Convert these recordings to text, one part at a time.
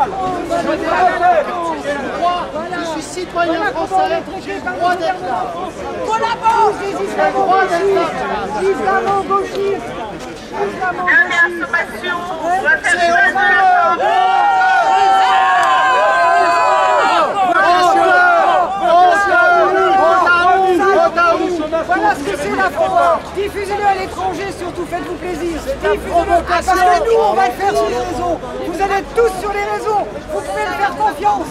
illégal. Je suis citoyen français, j'ai le droit d'être là. Collabore des islamo-gauchistes. Dernière sommation, Voilà ce que c'est la France. Diffusez-le à l'étranger, surtout faites-vous plaisir. Diffusez-le parce que nous on va le faire sur les réseaux. Vous allez être tous sur les réseaux. Vous pouvez me faire confiance.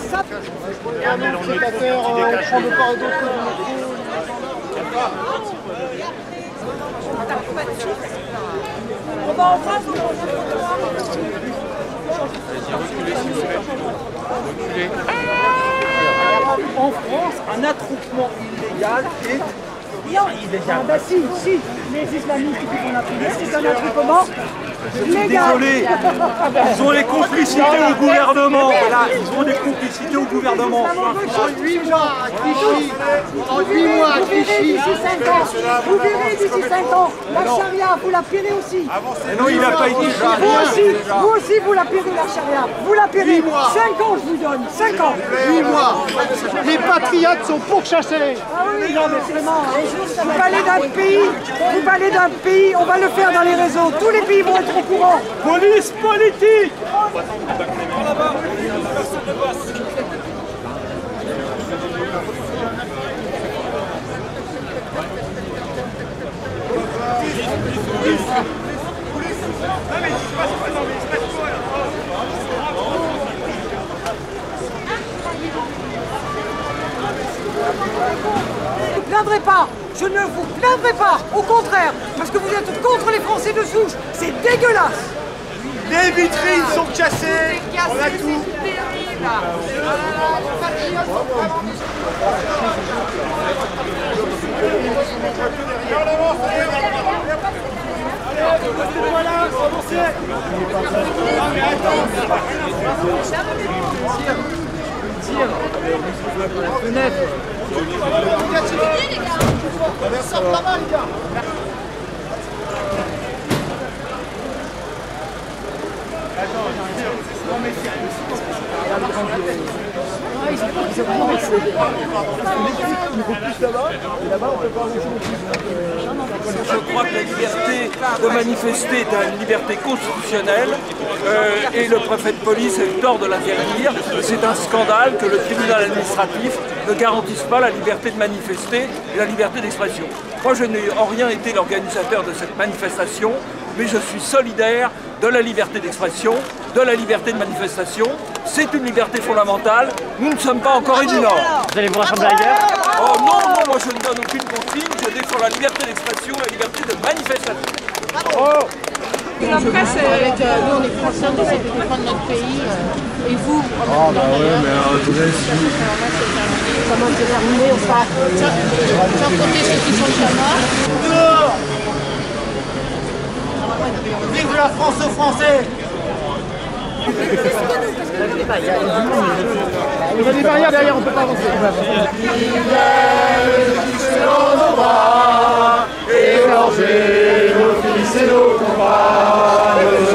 On va en face. En France, un attroupement illégal est illégal. Ah bah si, les islamistes qui font la prière, c'est un attroupement légal. Désolé, ils ont les complicités au gouvernement. Là, ils ont des complicités au gouvernement. En 8 mois à Clichy, en 8 mois à Clichy. Vous verrez d'ici 5 ans, la charia, vous la paierez aussi. Mais non, il n'a pas été Vous aussi, vous la paierez la charia. Vous la paierez. 5 ans, je vous donne. 5 ans. 8 mois. Les patriotes sont pourchassés. Ah oui, non, mais vraiment, vous parlez d'un pays, on va le faire dans les réseaux. Tous les pays vont être au courant. Police politique. Je ne vous plaindrai pas, je ne vous plaindrai pas, au contraire, parce que vous êtes contre les Français de souche, c'est dégueulasse. Les vitrines sont cassées. On a tout. Voilà, avancez. Non mais attends. Tire. La fenêtre. Sors là-bas les gars. Je crois que la liberté de manifester est une liberté constitutionnelle et le préfet de police a eu tort de l'interdire. C'est un scandale que le tribunal administratif ne garantisse pas la liberté de manifester et la liberté d'expression. Moi, je n'ai en rien été l'organisateur de cette manifestation, mais je suis solidaire de la liberté d'expression, de la liberté de manifestation. C'est une liberté fondamentale. Nous ne sommes pas en Corée du Nord. Vous allez vous rassembler ailleurs? Oh non, moi je ne donne aucune consigne, je défends la liberté d'expression et la liberté de manifestation. Oh. La presse, nous on est français, on essaie de défendre notre pays, et vous, Ah bah ouais, mais comment c'est terminé, on sera sans compter ceux qui sont déjà morts. Dehors. Vive la France aux Français. Il y a des barrières derrière, on ne peut pas avancer. Égorger nos fils et nos compagnes.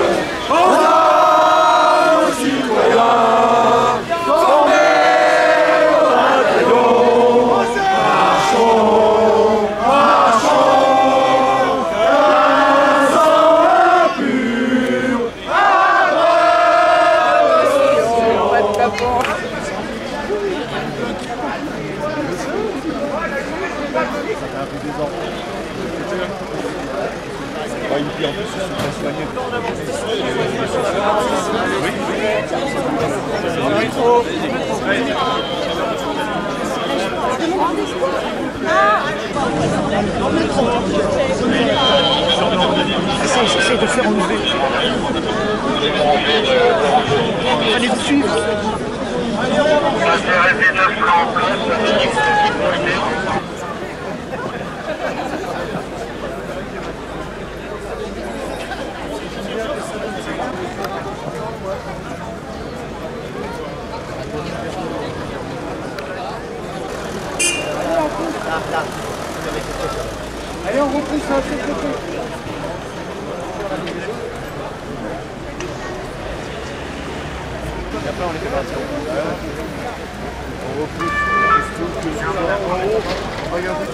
Nos citoyens, formés au bataillon. Marchons, un sang impur, à révolution. Et puis en plus, ils sont soignés. Ça, ils essaient de faire enlever. Allez vous suivre. Allez, on repousse un peu de côté. après on les fait partir. On repousse. Regardez.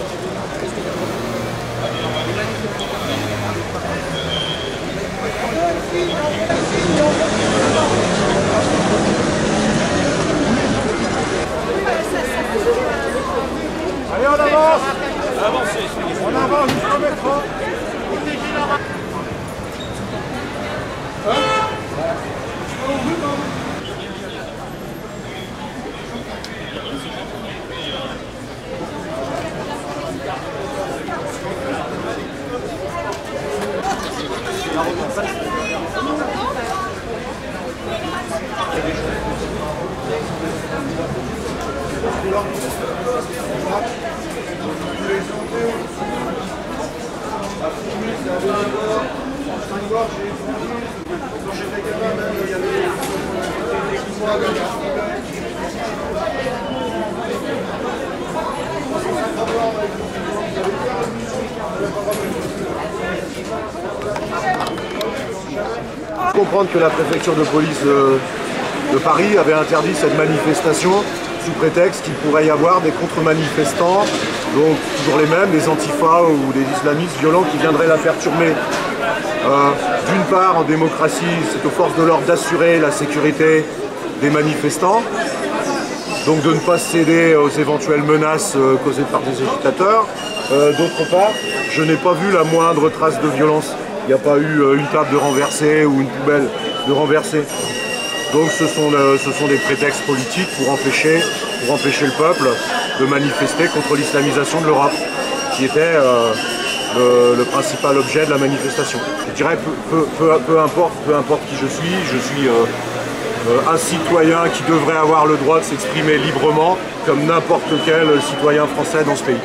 Allez, on avance. On avance jusqu'au métro. Comprendre que la préfecture de police de Paris avait interdit cette manifestation sous prétexte qu'il pourrait y avoir des contre-manifestants, donc toujours les mêmes, des antifas ou des islamistes violents qui viendraient la perturber. D'une part, en démocratie, c'est aux forces de l'ordre d'assurer la sécurité des manifestants, donc de ne pas céder aux éventuelles menaces causées par des agitateurs. D'autre part, je n'ai pas vu la moindre trace de violence. Il n'y a pas eu une table de renversée ou une poubelle de renversée. Donc ce sont des prétextes politiques pour empêcher le peuple de manifester contre l'islamisation de l'Europe, qui était le principal objet de la manifestation. Je dirais peu importe qui je suis un citoyen qui devrait avoir le droit de s'exprimer librement comme n'importe quel citoyen français dans ce pays.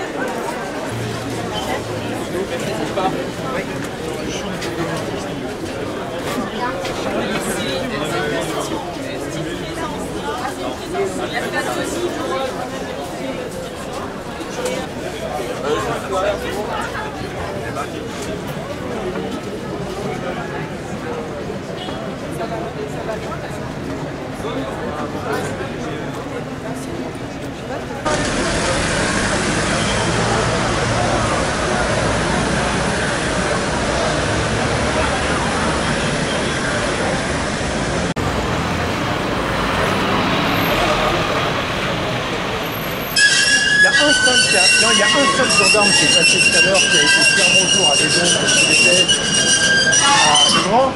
Il y a un seul gendarme qui est passé tout à l'heure, qui a été dire bonjour à des gens qui étaient à Le Grand.